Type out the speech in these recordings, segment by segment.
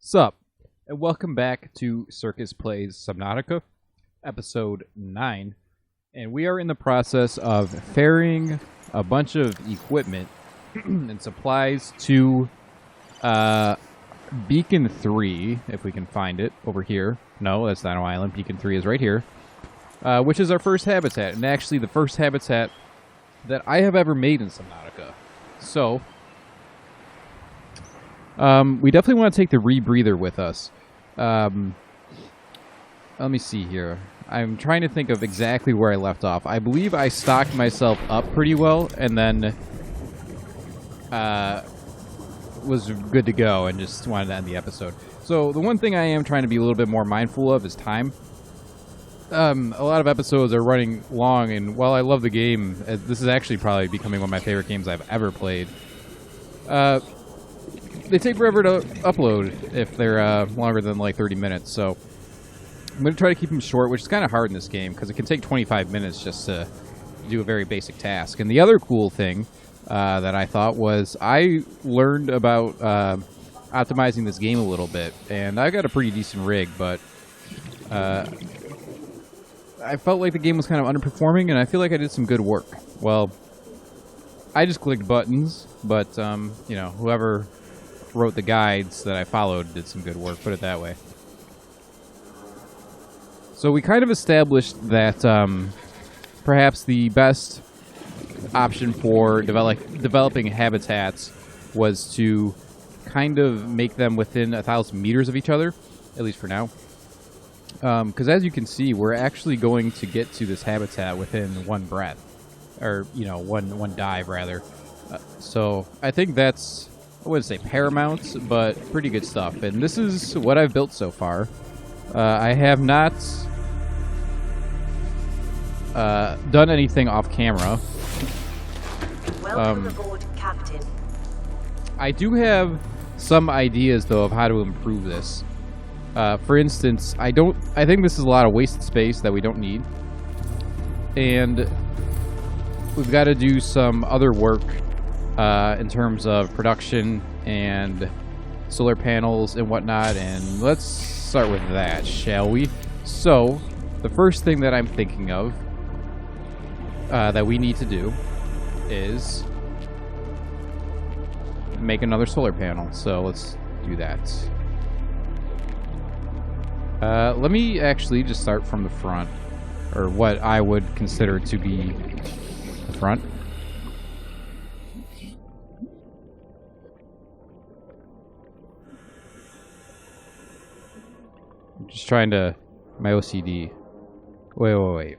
Sup, and welcome back to Circus Plays Subnautica, episode 9. And we are in the process of ferrying a bunch of equipment and supplies to Beacon 3, if we can find it, over here. No, that's not an island. Beacon 3 is right here, which is our first habitat, and actually the first habitat that I have ever made in Subnautica. So we definitely want to take the rebreather with us. Let me see here. I'm trying to think of exactly where I left off. I believe I stocked myself up pretty well and then was good to go and just wanted to end the episode. So the one thing I am trying to be a little bit more mindful of is time. A lot of episodes are running long, and while I love the game, this is actually probably becoming one of my favorite games I've ever played. They take forever to upload if they're longer than like 30 minutes, so I'm going to try to keep them short, which is kind of hard in this game because it can take 25 minutes just to do a very basic task. And the other cool thing that I thought was I learned about optimizing this game a little bit, and I got a pretty decent rig, but I felt like the game was kind of underperforming, and I feel like I did some good work. Well, I just clicked buttons, but you know, whoever wrote the guides that I followed did some good work, put it that way. So we kind of established that perhaps the best option for developing habitats was to kind of make them within 1,000 meters of each other, at least for now. Because as you can see, we're actually going to get to this habitat within one breath, or you know, one dive rather. So I think that's, I wouldn't say paramount, but pretty good stuff. And this is what I've built so far. I have not done anything off camera. Welcome aboard, Captain. I do have some ideas though of how to improve this. For instance, I think this is a lot of wasted space that we don't need. And we've got to do some other work in terms of production and solar panels and whatnot. And let's start with that, shall we? So, the first thing that I'm thinking of that we need to do is make another solar panel. So let's do that. Let me actually just start from the front, or what I would consider to be the front. I'm just trying to, my OCD. Wait.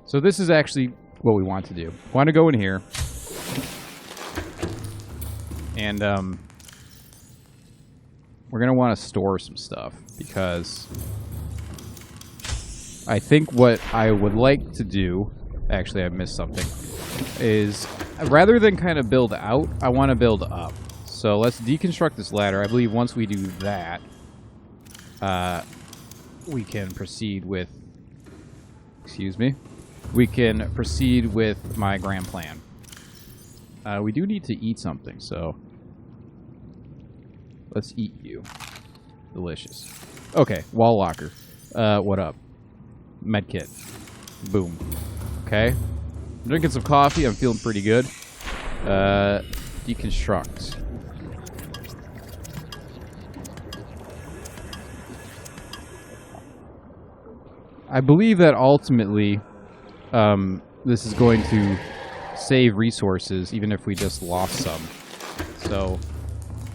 So this is actually what we want to do. We want to go in here, and we're going to want to store some stuff, because I think what I would like to do, actually I missed something, is rather than kind of build out, I want to build up. So let's deconstruct this ladder. I believe once we do that, we can proceed with, we can proceed with my grand plan. We do need to eat something, so let's eat you. Delicious. Okay, wall locker. What up? Medkit. Boom. Okay. I'm drinking some coffee. I'm feeling pretty good. Deconstruct. I believe that ultimately, this is going to save resources, even if we just lost some. So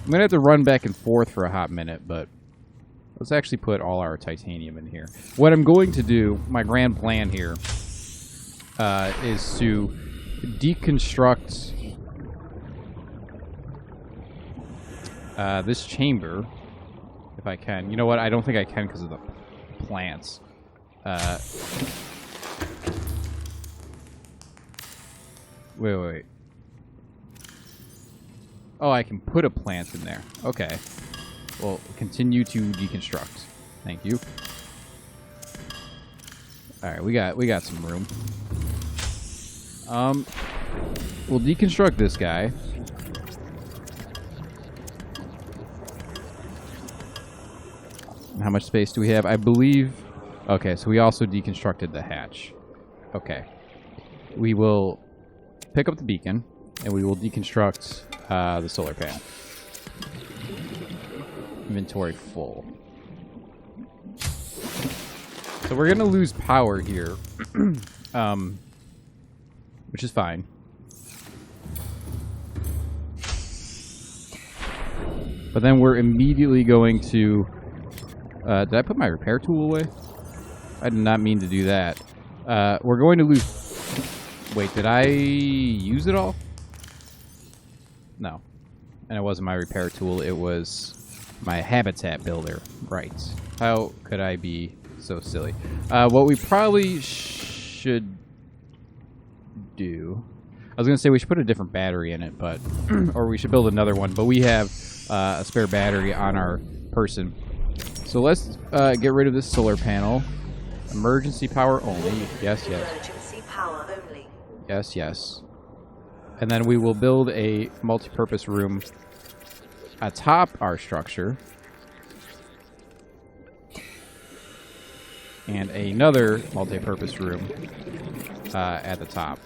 I'm going to have to run back and forth for a hot minute, but let's actually put all our titanium in here. What I'm going to do, my grand plan here, is to deconstruct this chamber, if I can. You know what? I don't think I can because of the plants. Wait. Oh, I can put a plant in there. Okay. Well, continue to deconstruct. Thank you. Alright, we got some room. We'll deconstruct this guy. how much space do we have? I believe... Okay, so we also deconstructed the hatch. Okay. We will pick up the beacon, and we will deconstruct the solar panel. Inventory full. So we're going to lose power here, which is fine. But then we're immediately going to... did I put my repair tool away? I did not mean to do that. We're going to lose... Wait, did I use it all? No. And it wasn't my repair tool, it was my habitat builder. Right. How could I be so silly? What we probably should do... I was going to say we should put a different battery in it, but... or we should build another one, but we have a spare battery on our person. So let's get rid of this solar panel. Emergency power only. Yes, yes. Emergency power only. Yes, yes. And then we will build a multi-purpose room atop our structure. And another multi-purpose room at the top.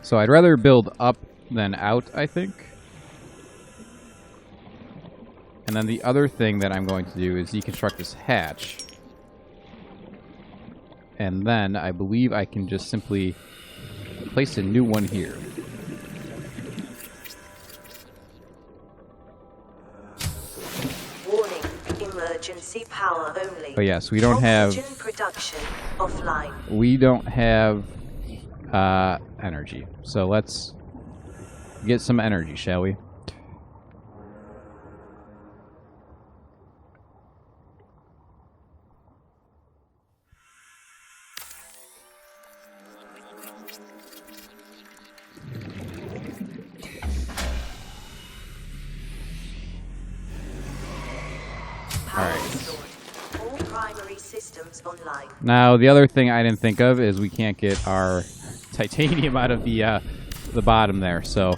So I'd rather build up than out, I think. And then the other thing that I'm going to do is deconstruct this hatch. And then I believe I can just simply place a new one here. Warning, emergency power only. But yes, we don't have... Oxygen production offline. We don't have energy. So let's get some energy, shall we? Online. Now, the other thing I didn't think of is we can't get our titanium out of the bottom there, so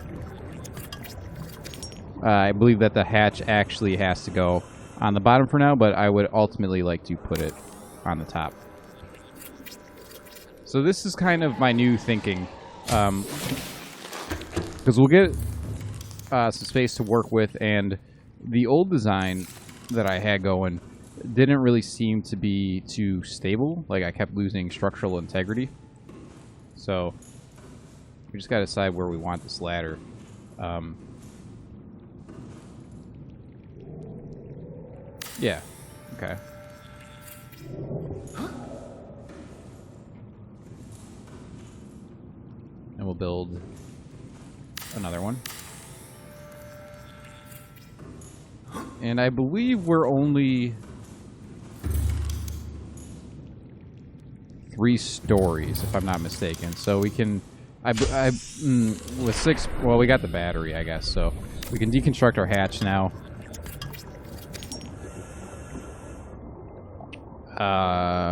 I believe that the hatch actually has to go on the bottom for now, but I would ultimately like to put it on the top. So this is kind of my new thinking, because we'll get some space to work with, and the old design that I had going didn't really seem to be too stable. Like, I kept losing structural integrity. So, we just gotta decide where we want this ladder. Yeah. Okay. And we'll build another one. And I believe we're only 3 stories, if I'm not mistaken. So we can, with 6, well, we got the battery, I guess. So we can deconstruct our hatch now.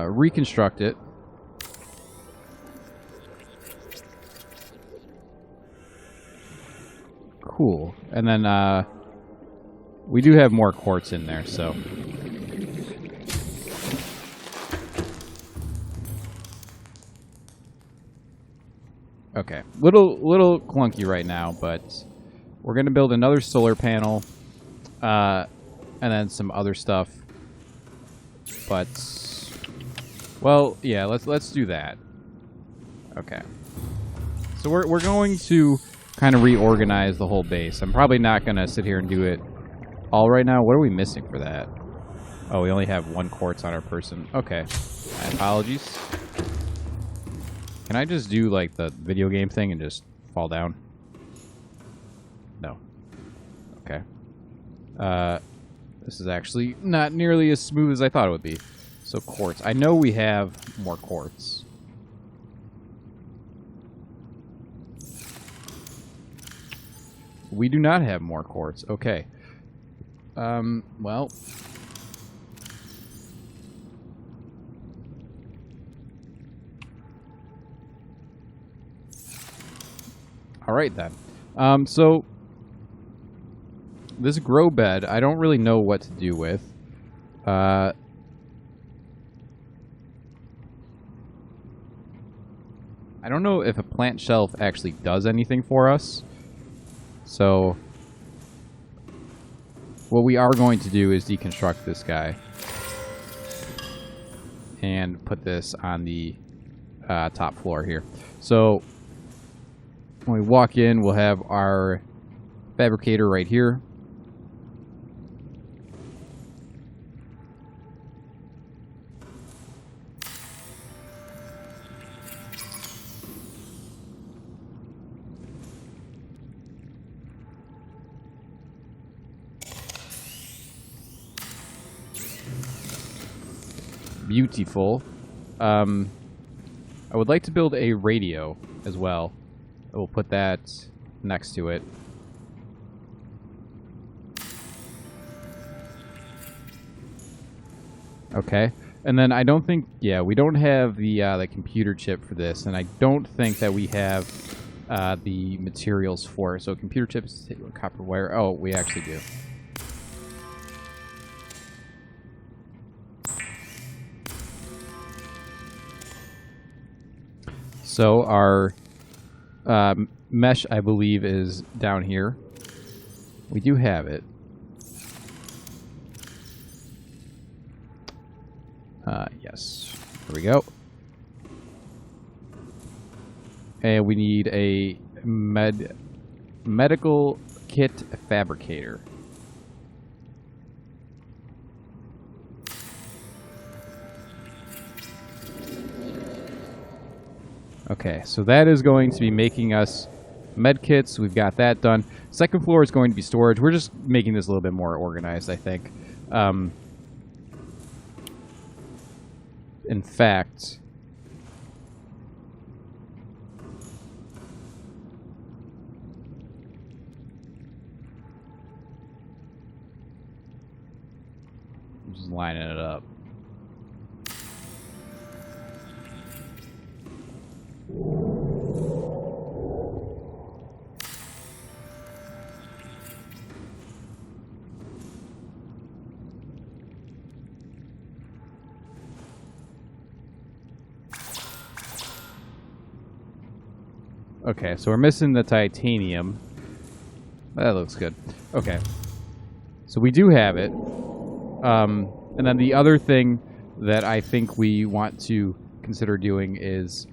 Reconstruct it. Cool. And then, we do have more quartz in there, so... Okay, little clunky right now, but we're gonna build another solar panel, and then some other stuff. But, well, yeah, let's do that. Okay. So we're going to kind of reorganize the whole base. I'm probably not gonna sit here and do it all right now. What are we missing for that? Oh, we only have 1 quartz on our person. Okay, my apologies. Can I just do, like, the video game thing and just fall down? No. Okay. This is actually not nearly as smooth as I thought it would be. So, quartz. I know we have more quartz. We do not have more quartz. Okay. Well... Alright then. So, this grow bed, I don't really know what to do with. I don't know if a plant shelf actually does anything for us. So what we are going to do is deconstruct this guy and put this on the top floor here. So when we walk in, we'll have our fabricator right here. Beautiful. I would like to build a radio as well. We'll put that next to it. Okay. And then I don't think, yeah, we don't have the computer chip for this, and I don't think that we have the materials for it. So computer chips, copper wire. Oh, we actually do. So our mesh, I believe, is down here. We do have it. Yes. Here we go. And we need a medical kit fabricator. Okay, so that is going to be making us med kits. We've got that done. Second floor is going to be storage. We're just making this a little bit more organized, I think. In fact, I'm just lining it up. Okay, so we're missing the titanium. That looks good. Okay. So we do have it. And then the other thing that I think we want to consider doing is...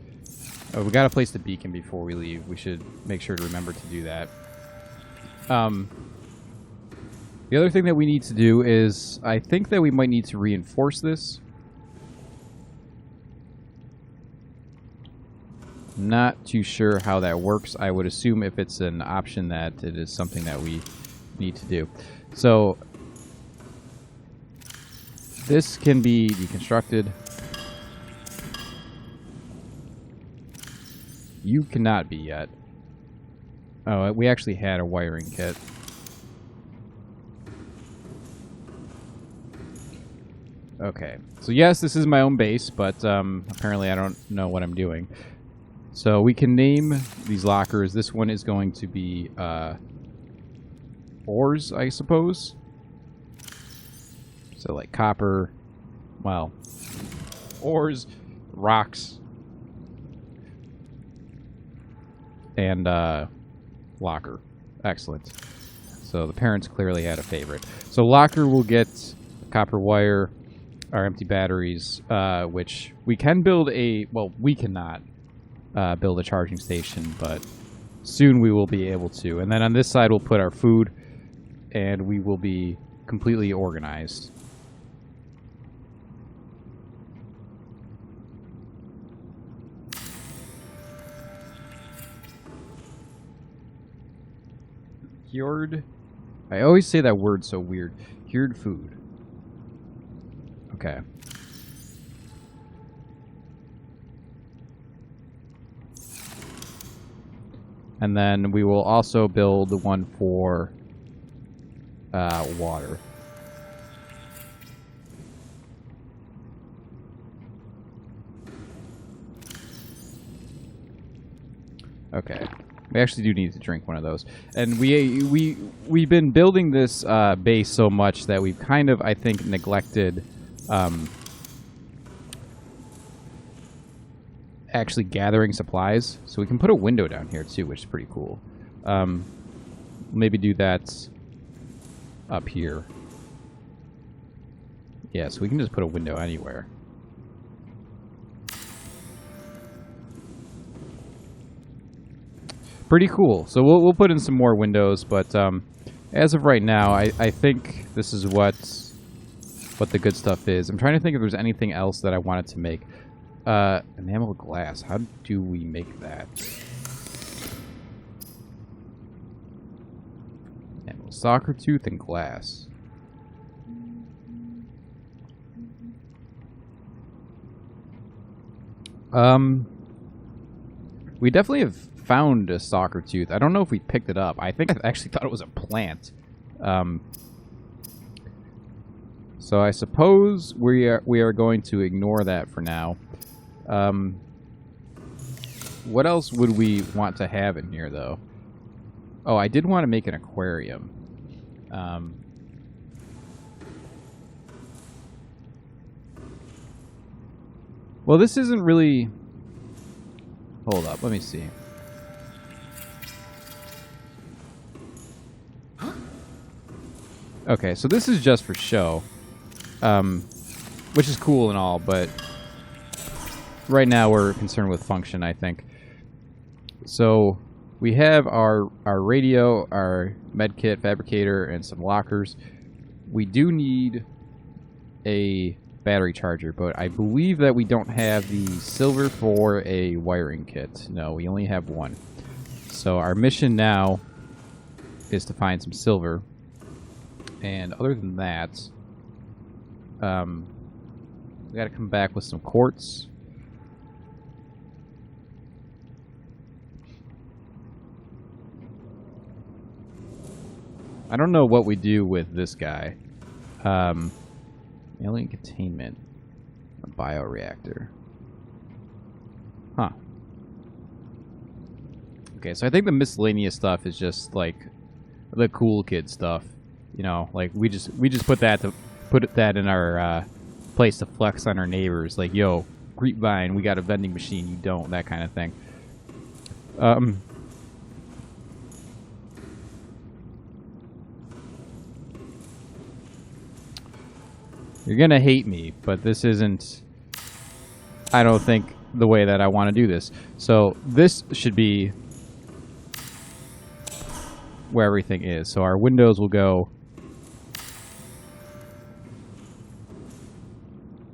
we got to place the beacon before we leave. We should make sure to remember to do that. The other thing that we need to do is... I think that we might need to reinforce this. Not too sure how that works. I would assume if it's an option that it is something that we need to do. So this can be deconstructed. You cannot be yet. Oh, we actually had a wiring kit. Okay. So yes, this is my own base, but apparently I don't know what I'm doing. So we can name these lockers. This one is going to be ores, I suppose. So like copper, well, ores, rocks, and locker. Excellent. So the parents clearly had a favorite. So locker will get copper wire, our empty batteries, which we can build a, well, we cannot build a charging station, but soon we will be able to. And then on this side we'll put our food, and we will be completely organized. Cured. I always say that word so weird. Cured food. Okay. And then we will also build the one for water. Okay. We actually do need to drink one of those. And we've been building this base so much that we've kind of, I think, neglected actually gathering supplies. So we can put a window down here too, which is pretty cool. Maybe do that up here. Yeah, so we can just put a window anywhere. Pretty cool. So we'll put in some more windows, but as of right now, I think this is what the good stuff is. I'm trying to think if there's anything else that I wanted to make. Enamel glass. How do we make that? Enamel soccer tooth and glass. We definitely have found a soccer tooth. I don't know if we picked it up. I think I actually thought it was a plant. So I suppose we are going to ignore that for now. What else would we want to have in here, though? Oh, I did want to make an aquarium. Well, this isn't really... Hold up, let me see. Okay, so this is just for show. Which is cool and all, but right now we're concerned with function, I think. So we have our radio, our medkit, fabricator, and some lockers. We do need a battery charger, but I believe that we don't have the silver for a wiring kit. No, we only have one. So our mission now is to find some silver. And other than that, we gotta come back with some quartz. I don't know what we do with this guy. Alien containment. A bioreactor. Huh. Okay, so I think the miscellaneous stuff is just like the cool kid stuff. You know, like we just put that in our place to flex on our neighbors. Like, yo, Grapevine, we got a vending machine. You don't, that kind of thing. You're gonna hate me, but this isn't, I don't think, the way that I want to do this. So this should be where everything is. So our windows will go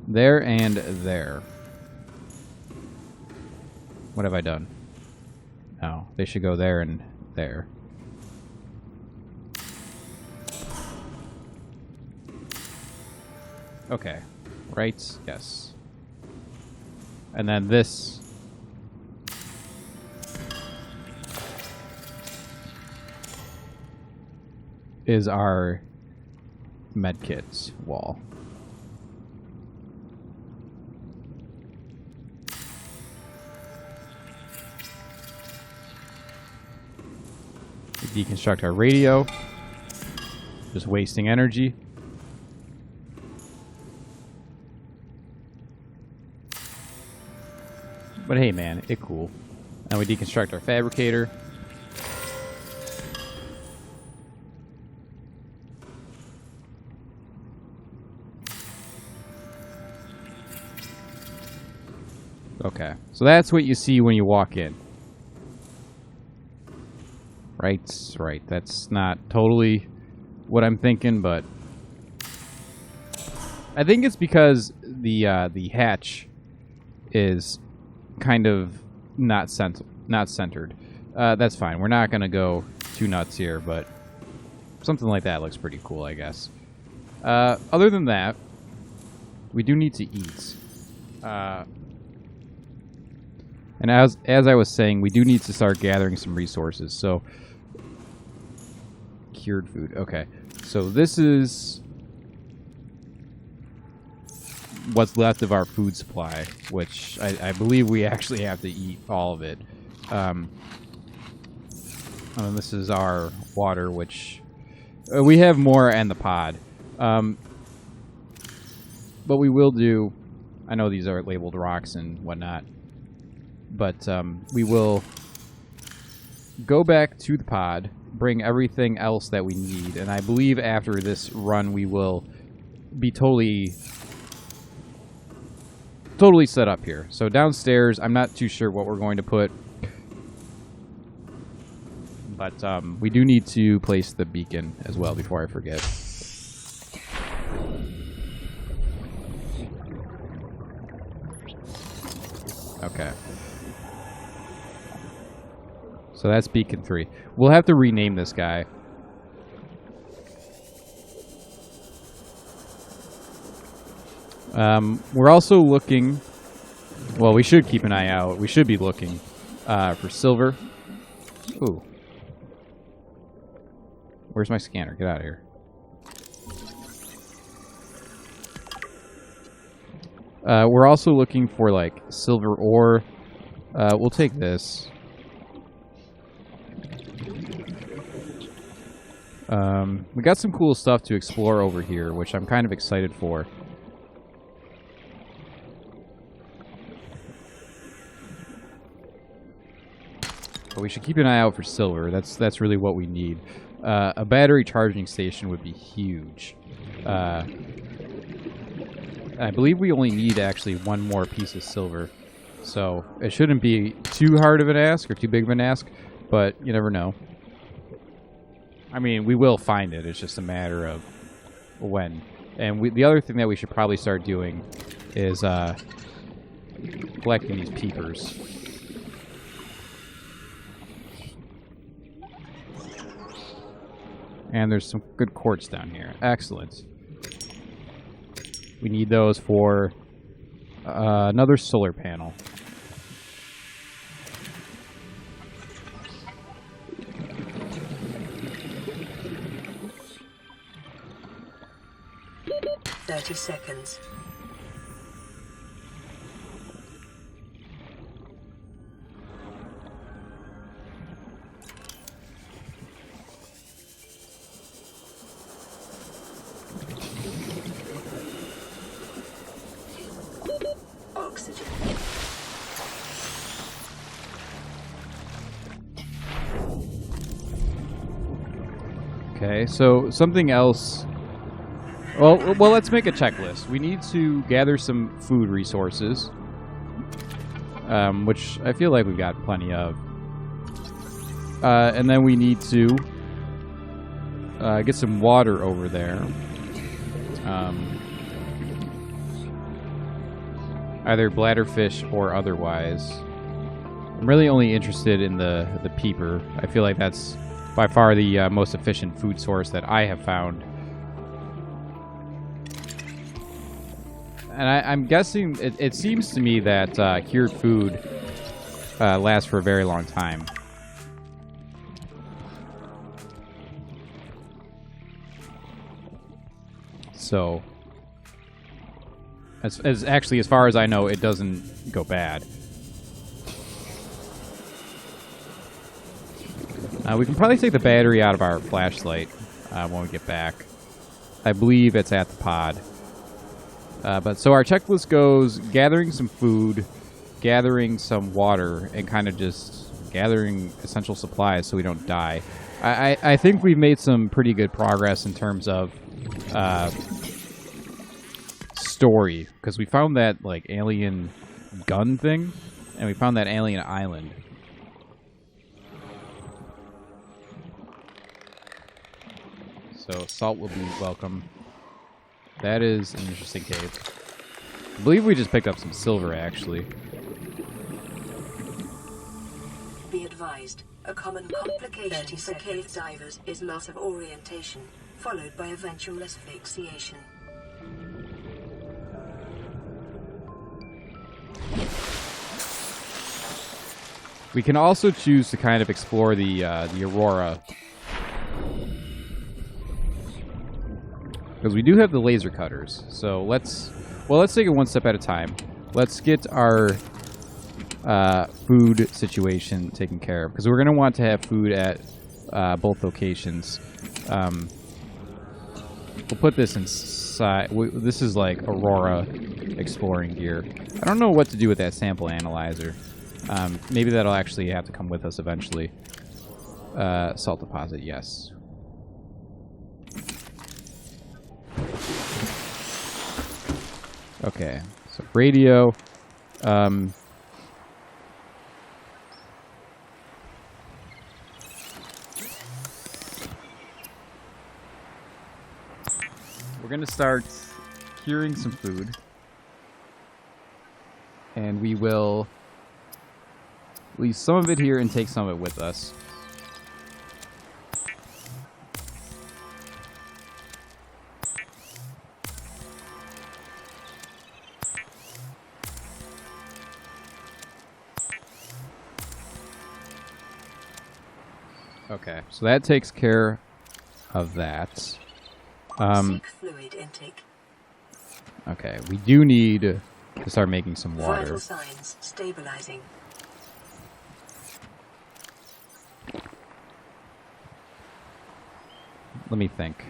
there and there. What have I done? No, they should go there and there. Okay, right? Yes. And then this is our medkit wall. We deconstruct our radio, just wasting energy. But hey, man, it cool. And we deconstruct our fabricator. Okay, so that's what you see when you walk in. Right, right. That's not totally what I'm thinking, but I think it's because the hatch is kind of not centered. That's fine. We're not gonna go too nuts here, but something like that looks pretty cool, I guess. Other than that, we do need to eat. And as I was saying, we do need to start gathering some resources. So, cured food. Okay, so this is what's left of our food supply, which I believe we actually have to eat all of it. And this is our water, which we have more in the pod. But we will do... I know these are labeled rocks and whatnot. But we will go back to the pod, bring everything else that we need. And I believe after this run, we will be totally set up here. So downstairs, I'm not too sure what we're going to put. But we do need to place the beacon as well before I forget. Okay. So that's beacon 3. We'll have to rename this guy. We're also looking... Well, we should keep an eye out. We should be looking for silver. Ooh. Where's my scanner? Get out of here. We're also looking for, like, silver ore. We'll take this. We got some cool stuff to explore over here, which I'm kind of excited for. But we should keep an eye out for silver. That's really what we need. A battery charging station would be huge. I believe we only need actually one more piece of silver. So it shouldn't be too hard of an ask or too big of an ask, but you never know. I mean, we will find it. It's just a matter of when. And the other thing that we should probably start doing is collecting these peepers. And there's some good quartz down here. Excellent. We need those for another solar panel. Seconds. Oxygen. Okay, so something else. Well, let's make a checklist. We need to gather some food resources, which I feel like we've got plenty of. And then we need to get some water over there. Either bladderfish or otherwise. I'm really only interested in the peeper. I feel like that's by far the most efficient food source that I have found. And I'm guessing, it seems to me that cured food lasts for a very long time. So, as actually, as far as I know, it doesn't go bad. We can probably take the battery out of our flashlight when we get back. I believe it's at the pod. But so our checklist goes gathering some food, gathering some water, and kind of just gathering essential supplies so we don't die. I think we've made some pretty good progress in terms of story, because we found that like alien gun thing, and we found that alien island. So salt will be welcome. That is an interesting cave. I believe we just picked up some silver, actually. Be advised, a common complication for cave divers is loss of orientation, followed by eventual asphyxiation. We can also choose to kind of explore the aurora. Because we do have the laser cutters. So let's take it one step at a time. Let's get our food situation taken care of. Because we're going to want to have food at both locations. We'll put this inside. This is like Aurora exploring gear. I don't know what to do with that sample analyzer. Maybe that'll actually have to come with us eventually. Salt deposit, yes. Okay, so radio. We're going to start curing some food. And we will leave some of it here and take some of it with us. Okay, so that takes care of that. Seek fluid intake. Okay, we do need to start making some water. Vital signs stabilizing. Let me think.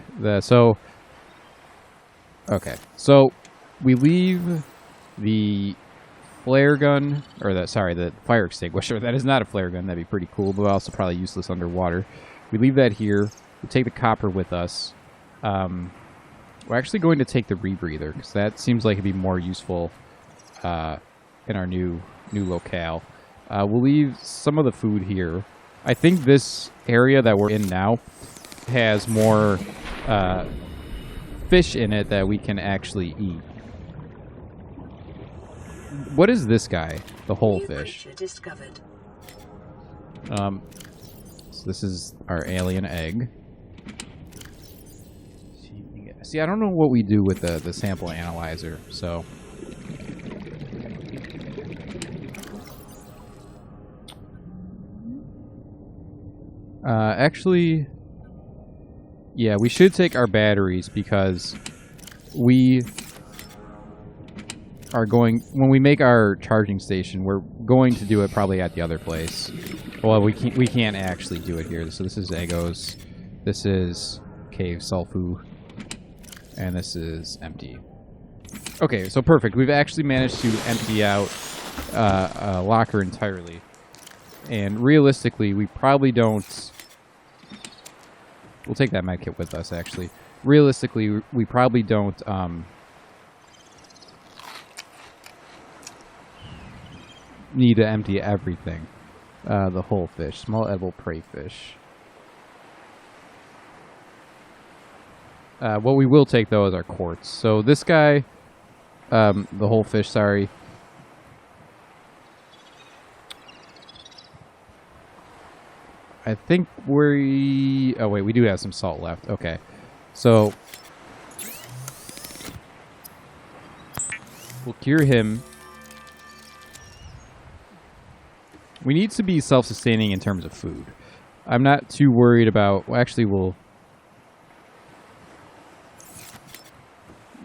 Okay, so we leave the flare gun, or the fire extinguisher. That is not a flare gun. That'd be pretty cool, but also probably useless underwater. We leave that here. We take the copper with us. We're actually going to take the rebreather, because that seems like it'd be more useful in our new locale. We'll leave some of the food here. I think this area that we're in now has more fish in it that we can actually eat. What is this guy? The whole fish. Discovered. So this is our alien egg. See, I don't know what we do with the sample analyzer, so... actually... Yeah, we should take our batteries, because we are going... When we make our charging station, we're going to do it probably at the other place. Well, we can't actually do it here. So this is Egos. This is Cave Sulfu. And this is empty. Okay, so perfect. We've actually managed to empty out a locker entirely. And realistically, we probably don't... We'll take that medkit with us, actually. Realistically, we probably don't... need to empty everything. The whole fish. Small edible prey fish. What we will take, though, is our quartz. So this guy, the whole fish, sorry. I think we... Oh, wait, we do have some salt left. Okay. So we'll cure him. We need to be self-sustaining in terms of food. I'm not too worried about... Well, actually, we'll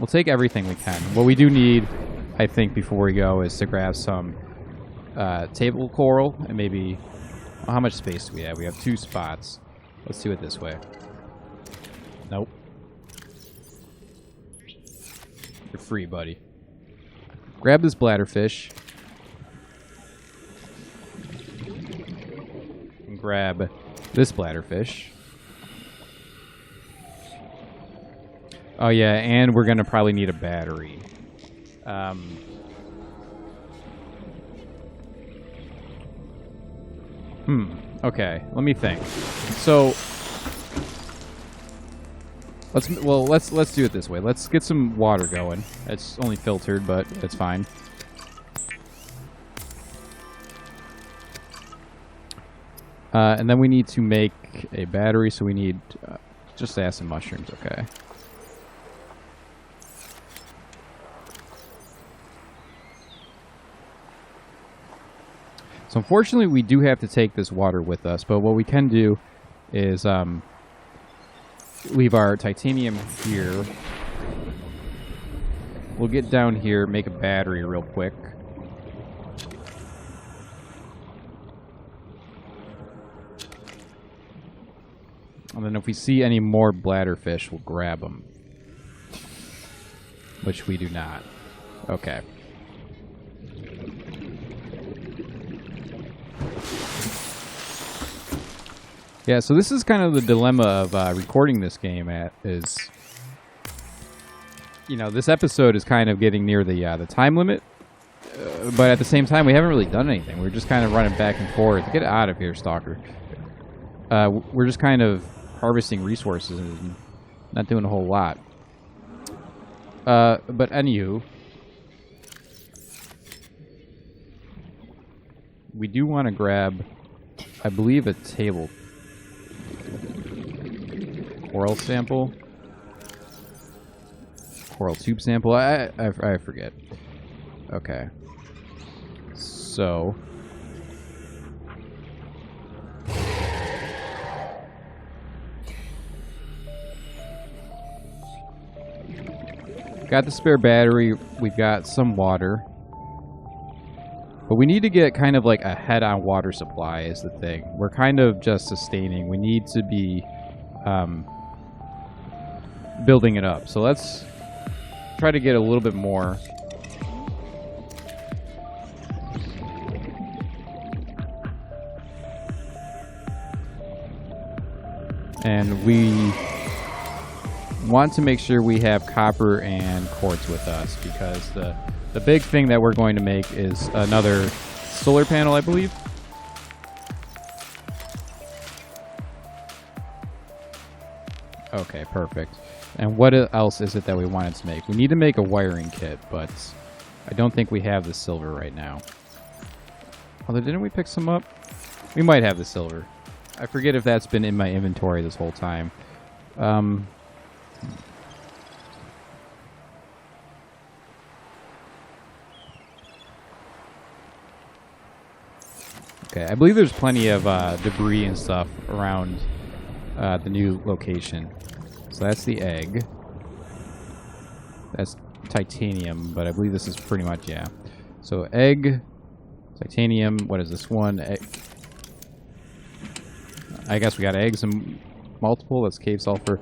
take everything we can. What we do need, I think, before we go is to grab some table coral and maybe... Well, how much space do we have? We have 2 spots. Let's do it this way. Nope. You're free, buddy. Grab this bladderfish. And grab this bladderfish. Oh yeah, and we're gonna probably need a battery. Okay, let me think. So let's do it this way. Let's get some water going. It's only filtered, but it's fine. And then we need to make a battery, so we need just acid mushrooms, okay. So unfortunately, we do have to take this water with us, but what we can do is leave our titanium here. We'll get down here, make a battery real quick. And then if we see any more bladderfish, we'll grab them. Which we do not. Okay. Yeah, so this is kind of the dilemma of recording this game is, you know, this episode is kind of getting near the time limit, but at the same time, we haven't really done anything. We're just kind of running back and forth. Get out of here, Stalker. We're just kind of harvesting resources and not doing a whole lot. But anywho, we do want to grab, I believe, a table. Coral sample? Coral tube sample? I forget. Okay. So... got the spare battery. We've got some water. But we need to get kind of like a head-on water supply is the thing. We're kind of just sustaining. We need to be building it up. So let's try to get a little bit more. And we want to make sure we have copper and quartz with us, because the big thing that we're going to make is another solar panel, I believe. Okay, perfect. And what else is it that we wanted to make? We need to make a wiring kit, but I don't think we have the silver right now. Although, didn't we pick some up? We might have the silver. I forget if that's been in my inventory this whole time. Okay, I believe there's plenty of debris and stuff around the new location. So that's the egg. That's titanium, but I believe this is pretty much, yeah. So egg, titanium, what is this one? I guess we got eggs and multiple. That's cave sulfur.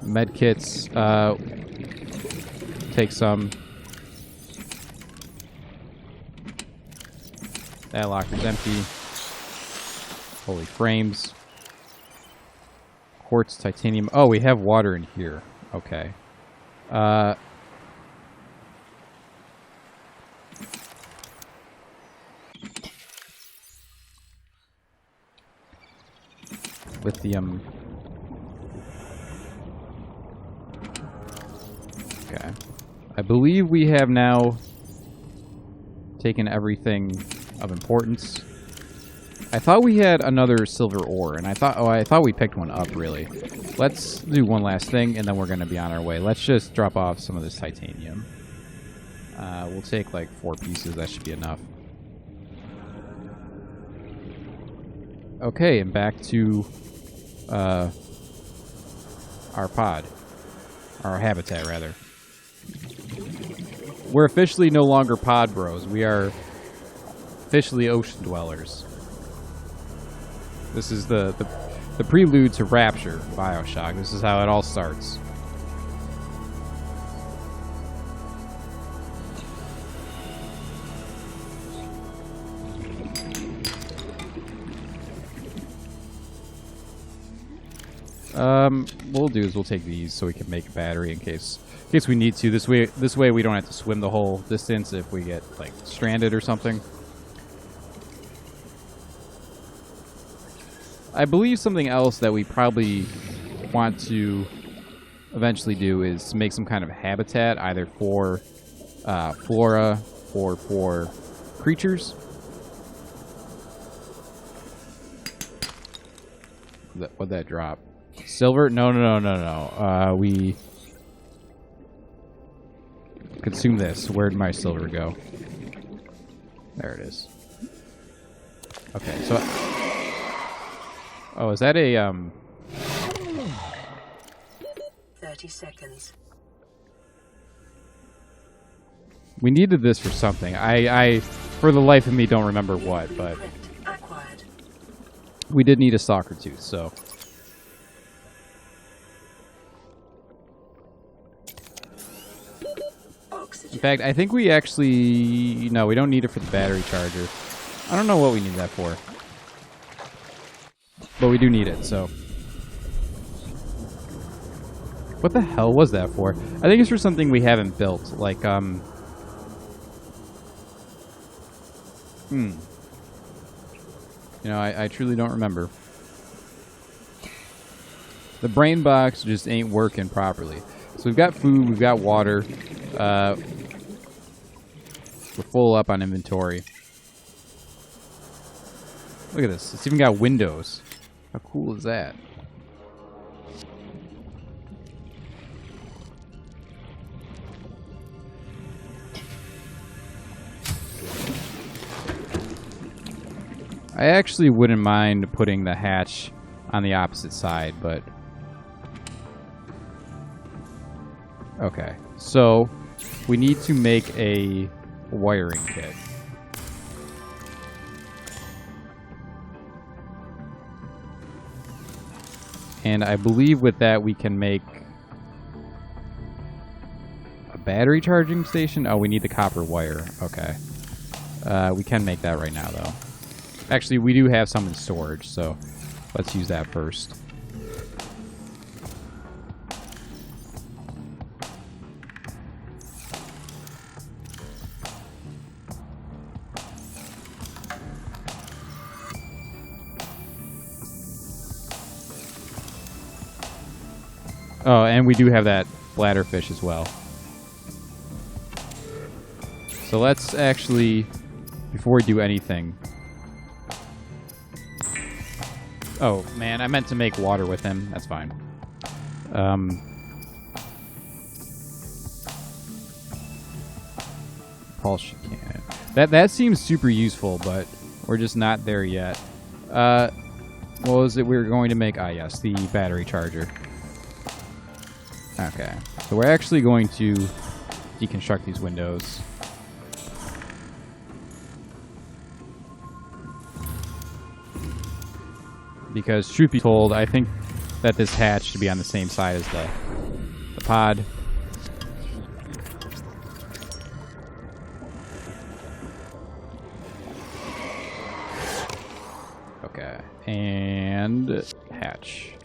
Med kits. Take some. That locker's empty. Holy frames. Quartz, titanium. Oh, we have water in here. Okay. Lithium. Okay. I believe we have now taken everything of importance. I thought we had another silver ore, and I thought we picked one up, really. Let's do one last thing, and then we're going to be on our way. Let's just drop off some of this titanium. We'll take like 4 pieces. That should be enough. Okay, and back to our pod. Our habitat, rather. We're officially no longer pod bros. We are officially ocean dwellers. This is the prelude to Rapture, BioShock. This is how it all starts. What we'll do is we'll take these so we can make a battery in case we need to. This way we don't have to swim the whole distance if we get like stranded or something. I believe something else that we probably want to eventually do is to make some kind of habitat, either for flora or for creatures. What'd that drop? Silver? No. We consume this. Where'd my silver go? There it is. Okay, so... Oh, is that a, 30 seconds. We needed this for something. I for the life of me, don't remember what, but... Acquired. We did need a stalker tooth, so... messages. In fact, I think we actually... No, we don't need it for the battery charger. I don't know what we need that for. But we do need it, so... What the hell was that for? I think it's for something we haven't built. Like, You know, I truly don't remember. The brain box just ain't working properly. So we've got food, we've got water. We're full up on inventory. Look at this. It's even got windows. How cool is that? I actually wouldn't mind putting the hatch on the opposite side, but... Okay, so we need to make a wiring kit. And I believe with that we can make a battery charging station. Oh, we need the copper wire. Okay. We can make that right now, though. Actually, we do have some in storage, so let's use that first. Oh, and we do have that bladderfish as well. So let's actually, before we do anything... Oh, man, I meant to make water with him. That's fine. Pulse cannon. That seems super useful, but we're just not there yet. What was it we were going to make? Ah, yes, the battery charger. Okay, so we're actually going to deconstruct these windows. Because, truth be told, I think that this hatch should be on the same side as the pod. Okay, and hatch.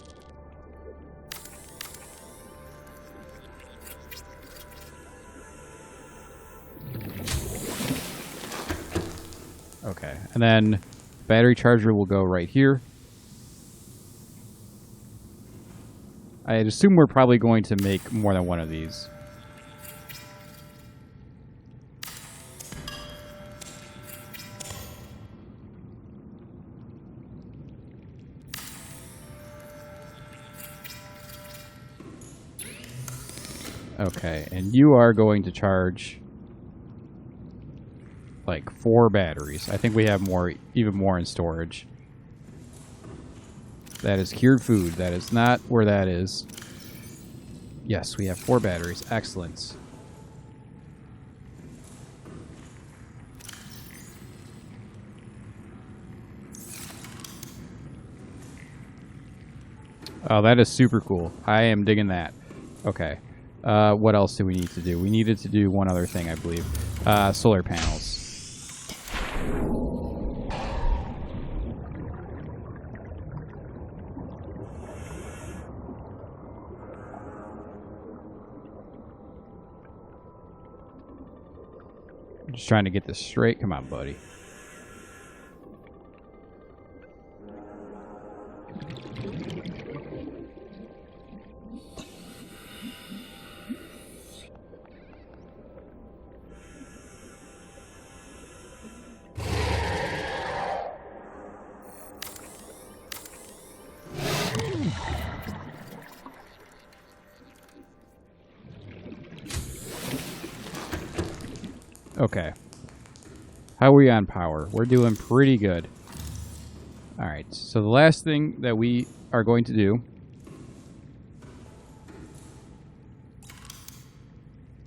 Okay, and then battery charger will go right here. I'd assume we're probably going to make more than one of these. Okay, and you are going to charge like 4 batteries. I think we have more, even more in storage. That is cured food. That is not where that is. Yes, we have 4 batteries. Excellent. Oh, that is super cool. I am digging that. Okay. What else do we need to do? We needed to do one other thing, I believe. Solar panels. Just trying to get this straight. Come on, buddy. Okay. How are we on power? We're doing pretty good. Alright, so the last thing that we are going to do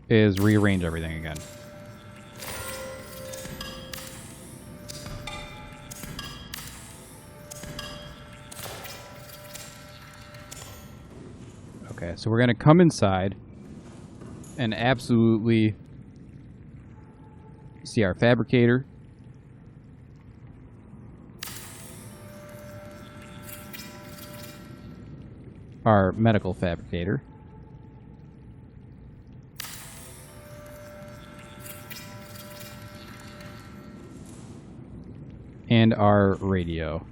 is rearrange everything again. Okay, so we're going to come inside and absolutely see our fabricator. Our medical fabricator. And our radio.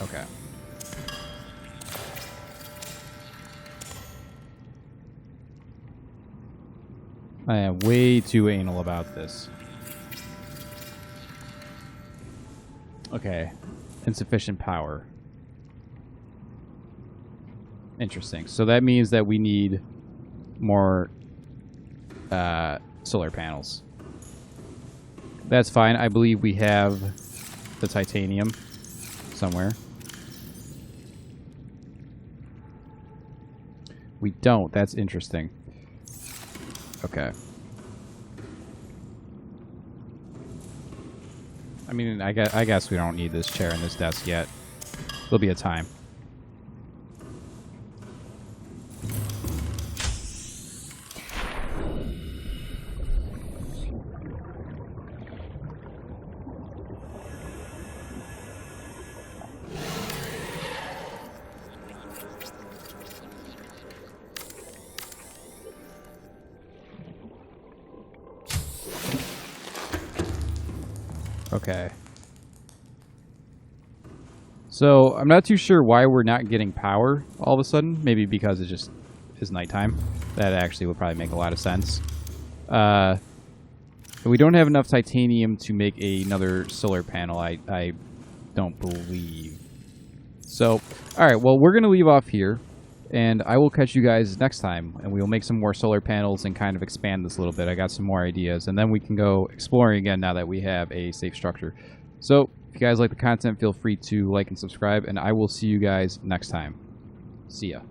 Okay. I am way too anal about this. Okay. Insufficient power. Interesting. So that means that we need more solar panels. That's fine. I believe we have the titanium somewhere. We don't. That's interesting. Okay. I mean, I guess we don't need this chair and this desk yet. There'll be a time. Okay. So, I'm not too sure why we're not getting power all of a sudden. Maybe because it just is nighttime. That actually would probably make a lot of sense. We don't have enough titanium to make another solar panel, I don't believe. So, alright, well, we're going to leave off here. And I will catch you guys next time, and we will make some more solar panels and kind of expand this a little bit. I got some more ideas, and then we can go exploring again now that we have a safe structure. So, if you guys like the content, feel free to like and subscribe, and I will see you guys next time. See ya.